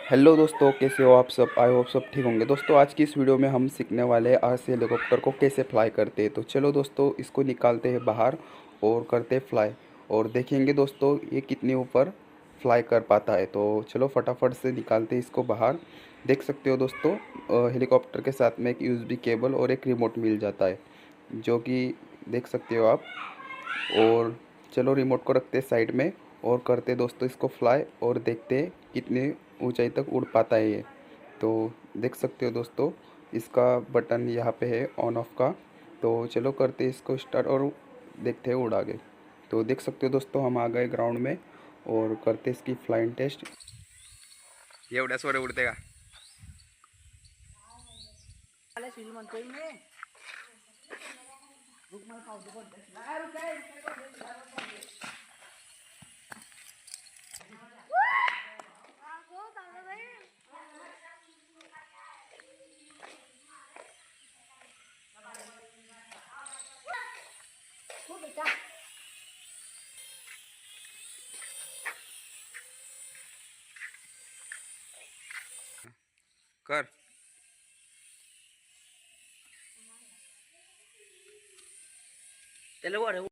Hello दोस्तों, कैसे हो आप सब। आई होप सब ठीक होंगे। दोस्तों आज की इस वीडियो में हम सीखने वाले हैं आज से हेलीकॉप्टर को कैसे फ्लाई करते हैं। तो चलो दोस्तों, इसको निकालते हैं बाहर और करते हैं फ्लाई, और देखेंगे दोस्तों ये कितने ऊपर फ्लाई कर पाता है। तो चलो फटाफट से निकालते हैं इसको बाहर। देख सकते हो दोस्तों, हेलीकॉप्टर के साथ में एक यूएसबी केबल और एक रिमोट मिल जाता है, जो कि देख सकते हो आप। और चलो रिमोट को रखते साइड में और करते दोस्तों इसको फ्लाई, और देखते कितने ऊंचाई तक उड़ पाता है ये। तो देख सकते हो दोस्तों, इसका बटन यहाँ पे है ऑन ऑफ का। तो चलो करते इसको स्टार्ट और देखते हैं उड़ आगे। तो देख सकते हो दोस्तों, हम आ गए ग्राउंड में और करते इसकी फ्लाइंग टेस्ट। ये उड़ा सोरे उड़ते का कर। चलो